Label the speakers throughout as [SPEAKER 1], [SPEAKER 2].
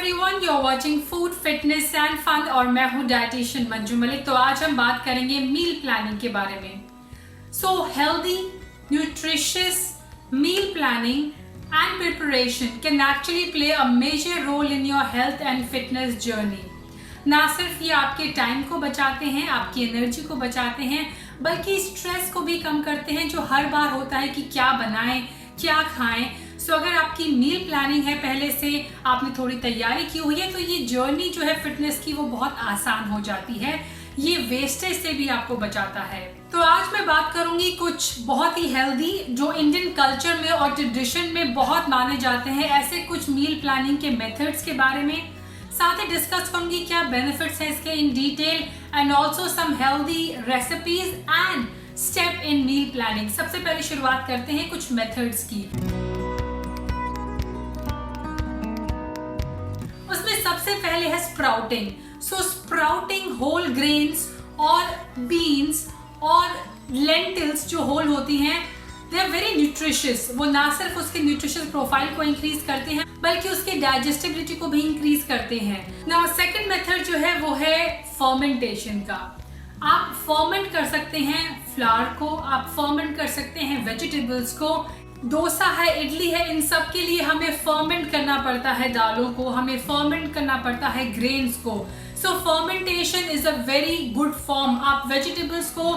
[SPEAKER 1] Everyone, you are watching food fitness and fun और मैं हूं डाइटिशियन मंजू मलिक। तो आज हम बात करेंगे मील प्लानिंग के बारे में। So healthy nutritious meal planning and preparation can actually play a major role in your health and fitness journey. ना सिर्फ ये आपके टाइम को बचाते हैं, आपकी एनर्जी को बचाते हैं, बल्कि स्ट्रेस को भी कम करते हैं जो हर बार होता है कि क्या बनाएं, क्या खाएं। सो अगर आपकी मील प्लानिंग है, पहले से आपने थोड़ी तैयारी की हुई है, तो ये जर्नी जो है फिटनेस की वो बहुत आसान हो जाती है। ये वेस्टेज से भी आपको बचाता है। तो आज मैं बात करूंगी कुछ बहुत ही हेल्दी जो इंडियन कल्चर में और ट्रेडिशन में बहुत माने जाते हैं, ऐसे कुछ मील प्लानिंग के मेथड्स के बारे में। साथ ही डिस्कस करूंगी क्या बेनिफिट्स हैं इसके in detail and also some healthy recipes and step in meal planning. सबसे पहले शुरुआत करते हैं कुछ मेथड्स की। उसमें सबसे पहले है स्प्राउटिंग। सो स्प्राउटिंग होल ग्रेन्स और बीन्स और लेंटिल्स जो होल होती हैं, दे आर वेरी न्यूट्रिशियस। वो ना सिर्फ उसके न्यूट्रिशियस प्रोफाइल को इंक्रीज करते हैं बल्कि उसके डाइजेस्टिबिलिटी को भी इंक्रीज करते हैं। नाउ सेकंड मेथड जो है वो है फर्मेंटेशन का। आप फर्मेंट कर सकते हैं फ्लावर को, आप फर्मेंट कर सकते हैं वेजिटेबल्स को। डोसा है, इडली है, इन सब के लिए हमें फर्मेंट करना पड़ता है दालों को, हमें फर्मेंट करना पड़ता है ग्रेन्स को। So fermentation is a very good form. आप वेजिटेबल्स को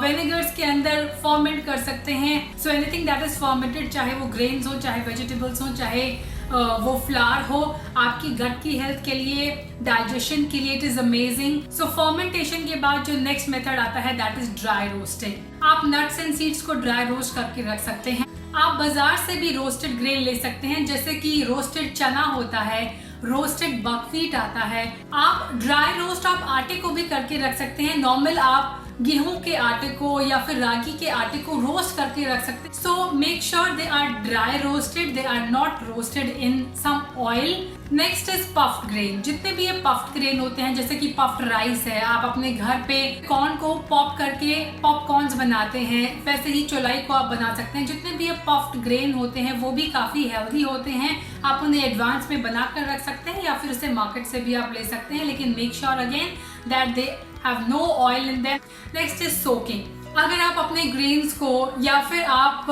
[SPEAKER 1] विनेगर्स के अंदर फर्मेंट कर सकते हैं। So anything that is fermented, चाहे वो ग्रेन्स हो, चाहे वेजिटेबल्स हो, चाहे वो फ्लावर हो, आपकी गट की हेल्थ के लिए, डाइजेशन के लिए it is amazing. So fermentation के बाद जो नेक्स्ट मेथड आता है दैट इज ड्राई रोस्टिंग। आप नट्स एंड सीड्स को ड्राई रोस्ट करके रख सकते हैं। आप बाजार से भी रोस्टेड ग्रेन ले सकते हैं, जैसे कि रोस्टेड चना होता है, रोस्टेड बकव्हीट आता है। आप ड्राई रोस्ट आप आटे को भी करके रख सकते हैं। नॉर्मल आप गेहूं के आटे को या फिर रागी के आटे को रोस्ट करके रख सकते हैं। So make sure they are dry roasted, they are not roasted in some oil. Next is puffed grain. जितने भी ये पफ्ड ग्रेन होते हैं, जैसे कि पफ्ड राइस है, आप अपने घर पे कॉर्न को पॉप करके पॉपकॉर्न्स बनाते हैं, वैसे ही चौलाई को आप बना सकते हैं। जितने भी ये पफ्ड ग्रेन होते हैं वो भी काफी हेल्दी होते हैं। आप उन्हें एडवांस में बना कर रख सकते हैं या फिर उसे मार्केट से भी आप ले सकते हैं, लेकिन make sure again that they have no oil in them. Next is soaking. अगर आप अपने ग्रेन्स को या फिर आप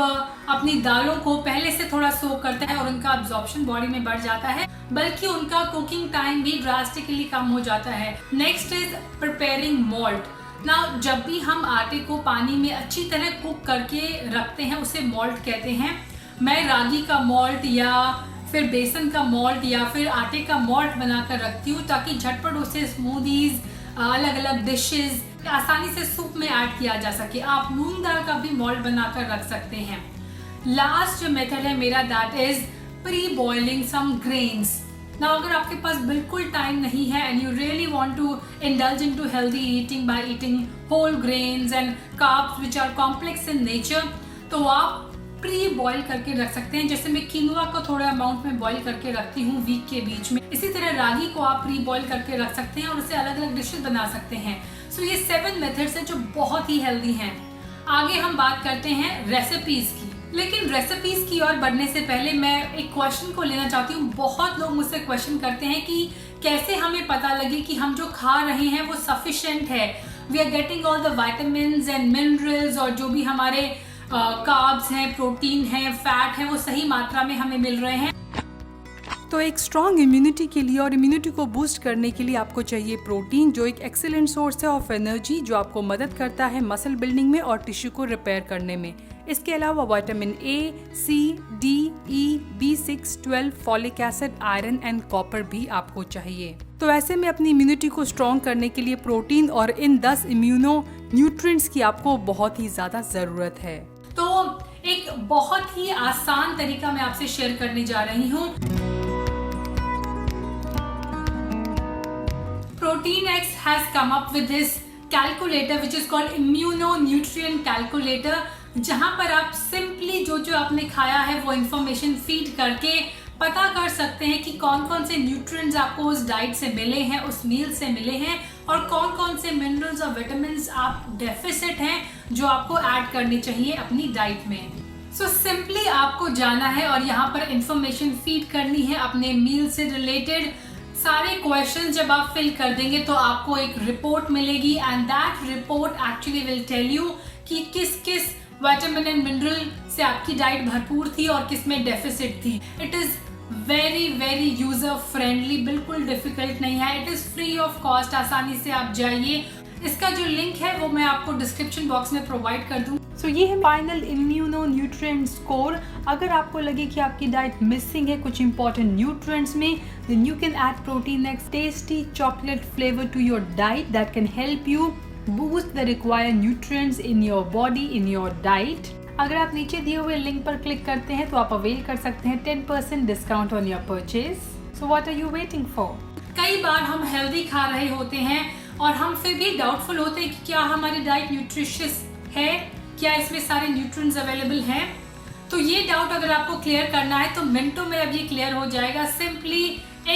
[SPEAKER 1] अपनी दालों को पहले से थोड़ा सोक करते हैं और उनका अब्जॉर्प्शन बॉडी में बढ़ जाता है, बल्कि उनका कुकिंग टाइम भी ड्रास्टिकली कम हो जाता है। Next is preparing malt. Now जब भी हम आटे को पानी में अच्छी तरह कुक करके रखते हैं उसे मॉल्ट कहते हैं। मैं रागी का मॉल्ट या फिर बेसन का मॉल्ट या फिर आटे का मॉल्ट बनाकर रखती हूँ ताकि झटपट उसे स्मूदीज, अलग अलग डिशेस आसानी से सूप में ऐड किया जा सके। आप मूंग दाल का भी मॉल्ट बनाकर रख सकते हैं। लास्ट जो मेथड है मेरा that is pre boiling some grains. ना अगर आपके पास बिल्कुल टाइम नहीं है and you really want to indulge into healthy eating by eating whole grains and carbs which are complex in nature, तो आप प्री बॉईल करके रख सकते हैं। जैसे मैं किनुआ को थोड़ा अमाउंट में बॉईल करके रखती हूँ वीक के बीच में, इसी तरह रागी को आप प्री बॉईल करके रख सकते हैं और उसे अलग अलग डिशेस बना सकते हैं। सो ये 7 मेथड्स हैं जो बहुत ही हेल्दी हैं। आगे हम बात करते हैं रेसिपीज की, लेकिन रेसिपीज की ओर बढ़ने से पहले मैं एक क्वेश्चन को लेना चाहती हूँ। बहुत लोग मुझसे क्वेश्चन करते हैं कि कैसे हमें पता लगे कि हम जो खा रहे हैं वो सफिशिएंट है, we are getting all the vitamins and minerals, और जो भी हमारे कार्ब्स हैं, प्रोटीन है, फैट है, वो सही मात्रा में हमें मिल रहे हैं।
[SPEAKER 2] तो एक स्ट्रॉन्ग इम्यूनिटी के लिए और इम्यूनिटी को बूस्ट करने के लिए आपको चाहिए प्रोटीन, जो एक एक्सीलेंट सोर्स है ऑफ एनर्जी, जो आपको मदद करता है मसल बिल्डिंग में और टिश्यू को रिपेयर करने में। इसके अलावा vitamin A, C, D, E, B6, 12, folic acid, iron and copper भी आपको चाहिए। तो ऐसे में अपनी इम्यूनिटी को स्ट्रॉन्ग करने के लिए प्रोटीन और इन 10 इम्यूनो न्यूट्रिएंट्स की आपको बहुत ही ज्यादा जरूरत है।
[SPEAKER 1] तो एक बहुत ही आसान तरीका मैं आपसे शेयर करने जा रही हूँ। Protein X has come up with this calculator which is called immunonutrient calculator, जहां पर आप सिंपली जो जो आपने खाया है वो इंफॉर्मेशन फीड करके पता कर सकते हैं कि कौन कौन से न्यूट्रिएंट्स आपको उस डाइट से मिले हैं, उस मील से मिले हैं, और कौन कौन से मिनरल्स और विटामिन्स आप डेफिसिट हैं जो आपको ऐड करनी चाहिए अपनी डाइट में। सो सिंपली आपको जाना है और यहाँ पर इंफॉर्मेशन फीड करनी है अपने मील से रिलेटेड। सारे क्वेश्चन जब आप फिल कर देंगे तो आपको एक रिपोर्ट मिलेगी and that report actually will tell you कि किस किस विटामिन एंड मिनरल से आपकी डाइट भरपूर थी और किस में डेफिसिट थी। It is very very user friendly, बिल्कुल डिफिकल्ट नहीं है। It is free of cost, आसानी से आप जाइए। इसका जो लिंक है वो मैं आपको डिस्क्रिप्शन बॉक्स में प्रोवाइड कर दूँ।
[SPEAKER 2] सो ये है फाइनल इम्यूनो न्यूट्रिएंट स्कोर। अगर आपको लगे कि आपकी डाइट मिसिंग है कुछ इंपॉर्टेंट न्यूट्रिएंट्स में, then you can add protein X tasty chocolate flavour to your diet that can help you boost the required nutrients in your body, in your diet. अगर आप नीचे दिए हुए लिंक पर click करते हैं तो आप अवेल कर सकते हैं 10% discount on your purchase. So what are you waiting for?
[SPEAKER 1] कई बार हम हेल्दी खा रहे होते हैं और हम फिर भी डाउटफुल होते हैं कि क्या हमारी डाइट न्यूट्रिशियस है, क्या इसमें सारे न्यूट्रिएंट्स अवेलेबल हैं। तो ये डाउट अगर आपको क्लियर करना है तो मिनटों में अब ये क्लियर हो जाएगा सिंपली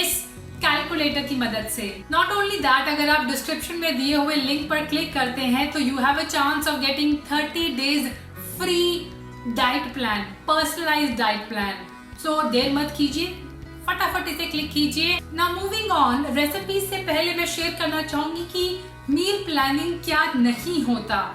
[SPEAKER 1] इस कैलकुलेटर की मदद से। नॉट ओनली दैट, अगर आप डिस्क्रिप्शन में दिए हुए लिंक पर क्लिक करते हैं तो you have a chance of getting 30 days free diet plan, personalised diet plan. So देर मत कीजिए, फटाफट इसे क्लिक कीजिए। नाउ मूविंग ऑन, रेसिपी से पहले मैं शेयर करना चाहूंगी कि मील प्लानिंग क्या नहीं होता।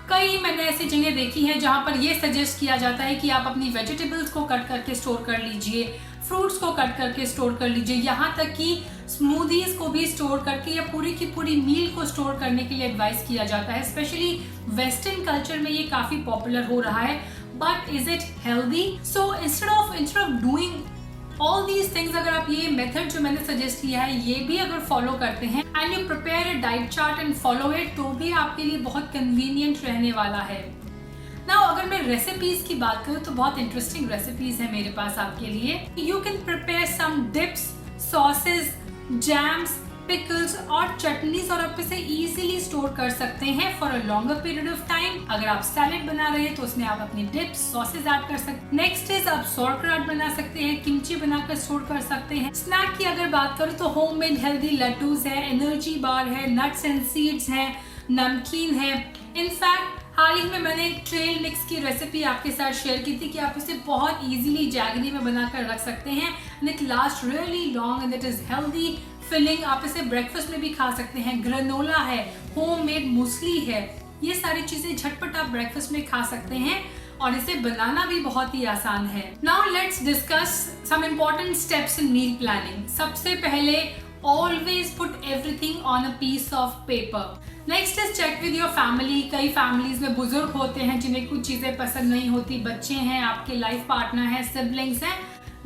[SPEAKER 1] कई मैंने ऐसी जगह देखी है जहां पर यह सजेस्ट किया जाता है कि आप अपनी वेजिटेबल्स को कट करके स्टोर कर लीजिए, फ्रूट्स को कट करके स्टोर कर लीजिए, यहाँ तक कि स्मूदीज को भी स्टोर करके या पूरी की पूरी मील को स्टोर करने के लिए एडवाइस किया जाता है। स्पेशली वेस्टर्न कल्चर में ये काफी पॉपुलर हो रहा है, but is it healthy? So instead of doing all these things, अगर आप ये मेथड जो मैंने सजेस्ट किया है ये भी अगर फॉलो करते हैं and you prepare a diet chart and follow it, तो भी आपके लिए बहुत कन्वीनियंट रहने वाला है। नाउ अगर मैं रेसिपीज की बात करूँ तो बहुत इंटरेस्टिंग रेसिपीज है मेरे पास आपके लिए। You can prepare some dips, sausages, jams, pickles और चटनीज और आप इसे इजीली स्टोर कर सकते हैं for a longer period of time. अगर आप सैलेड बना रहे हैं तो उसमें आप अपनी डिप्स, सॉसेज ऐड कर सकते हैं। नेक्स्ट इज आप सॉर्क्राट बना सकते हैं, किमची बनाकर स्टोर कर सकते हैं। स्नैक की अगर बात करूँ तो होममेड हेल्दी लड्डूज है, एनर्जी बार है, नट्स एंड सीड्स है, नमकीन है। इनफैक्ट हाल ही में मैंने एक ट्रेल मिक्स की रेसिपी आपके साथ शेयर की थी कि आप इसे बहुत इजीली जैगरी में बनाकर रख सकते हैं and it last really long and it is healthy filling. आप इसे ब्रेकफास्ट में भी खा सकते हैं। ग्रेनोला है, होममेड मूसली है, ये सारी चीजें झटपट आप ब्रेकफास्ट में खा सकते हैं और इसे बनाना भी बहुत ही आसान है। Now let's discuss some important steps in meal planning. सबसे पहले always put everything on a piece of paper. Next is check with your family. कई families में बुजुर्ग होते हैं जिन्हें कुछ चीजें पसंद नहीं होती, बच्चे हैं, आपके लाइफ पार्टनर हैं, सिबलिंग्स हैं।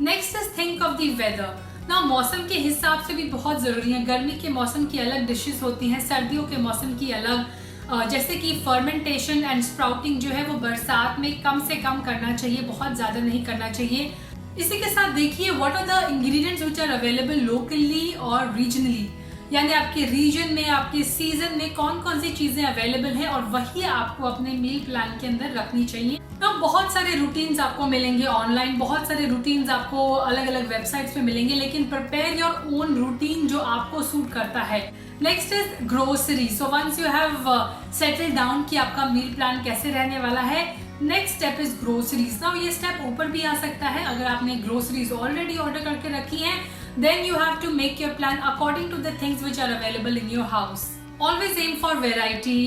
[SPEAKER 1] Next is think of the weather. ना मौसम के हिसाब से भी बहुत जरूरी है। गर्मी के मौसम की अलग डिशेस होती हैं, सर्दियों के मौसम की अलग। जैसे कि फर्मेंटेशन एंड स्प्राउटिंग जो है वो बरसात में कम से कम करना चाहिए, बहुत ज्यादा नहीं करना चाहिए। इसी के साथ देखिए what are the ingredients which are available locally और रीजनली, यानी आपके रीजन में, आपके सीजन में कौन कौन सी चीजें अवेलेबल हैं और वही आपको अपने मील प्लान के अंदर रखनी चाहिए। तो बहुत सारे रूटीन्स आपको मिलेंगे ऑनलाइन, बहुत सारे रूटीन्स आपको अलग अलग वेबसाइट्स पे मिलेंगे, लेकिन प्रिपेयर योर ओन रूटीन जो आपको सूट करता है। Next is grocery. So once you have settle down कि आपका मील प्लान कैसे रहने वाला है, next step is groceries. Now ये स्टेप ऊपर भी आ सकता है अगर आपने ग्रोसरीज ऑलरेडी ऑर्डर करके रखी है, then you have to make your plan according to the things which are available in your house. Always aim for variety.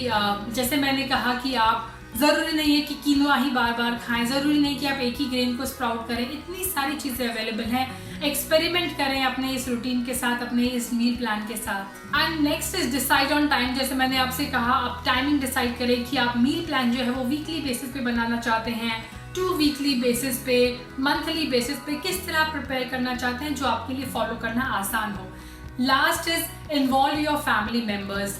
[SPEAKER 1] जैसे मैंने कहा कि आप जरूरी नहीं है कि कीनोआ ही बार बार खाएं, जरूरी नहीं कि आप एक ही ग्रेन को स्प्राउट करें, इतनी सारी चीजें अवेलेबल हैं। एक्सपेरिमेंट करें अपने इस रूटीन के साथ, अपने इस मील प्लान के साथ। And next is decide on time. जैसे मैंने आपसे कहा, आप टाइमिंग डिसाइड करें कि आप मील प्लान जो है वो वीकली बेसिस पे बनाना चाहते हैं, 2 वीकली बेसिस पे, मंथली बेसिस पे, किस तरह प्रिपेयर करना चाहते हैं जो आपके लिए फॉलो करना आसान हो। Last is involve your family members.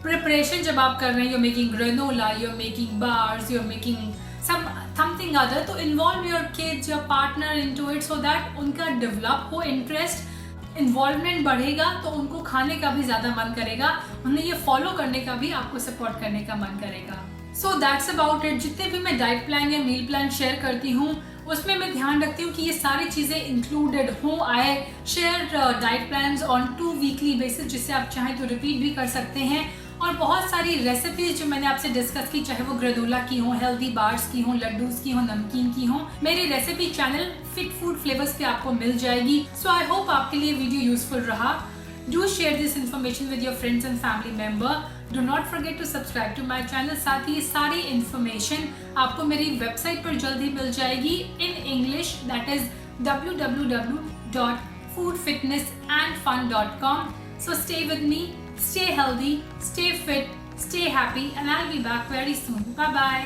[SPEAKER 1] Preparation जब आप कर रहे हैं, you're making granola, you're making bars, you're making something other, तो involve your kids, your partner into it so that उनका डेवलप हो इंटरेस्ट, इन्वॉल्वमेंट बढ़ेगा तो उनको खाने का भी ज्यादा मन करेगा, उन्हें ये फॉलो करने का भी आपको सपोर्ट करने का मन करेगा। So that's about it. जितने भी मैं डाइट प्लान या मील प्लान शेयर करती हूँ उसमें मैं ध्यान रखती हूँ कि ये सारी चीज़ें इंक्लूडेड हों। I share diet plans on 2 weekly basis, जिससे आप चाहें तो रिपीट भी कर सकते हैं। और बहुत सारी रेसिपीज जो मैंने आपसे डिस्कस की, चाहे वो ग्रेनोला की हो, हेल्दी बार्स की हो, लड्डूज की हो, नमकीन की हो, मेरे recipe channel Fit Food Flavours पे आपको मिल जाएगी। सो आई होप आपके लिए वीडियो यूजफुल रहा। Do share this information with your friends and family member. Do not forget to subscribe to my channel. साथ ही सारी इन्फॉर्मेशन आपको मेरी वेबसाइट पर जल्द ही मिल जाएगी in English, that is www.foodfitnessandfun.com. So stay with me, stay healthy, stay fit, stay happy, and I'll be back very soon. Bye bye.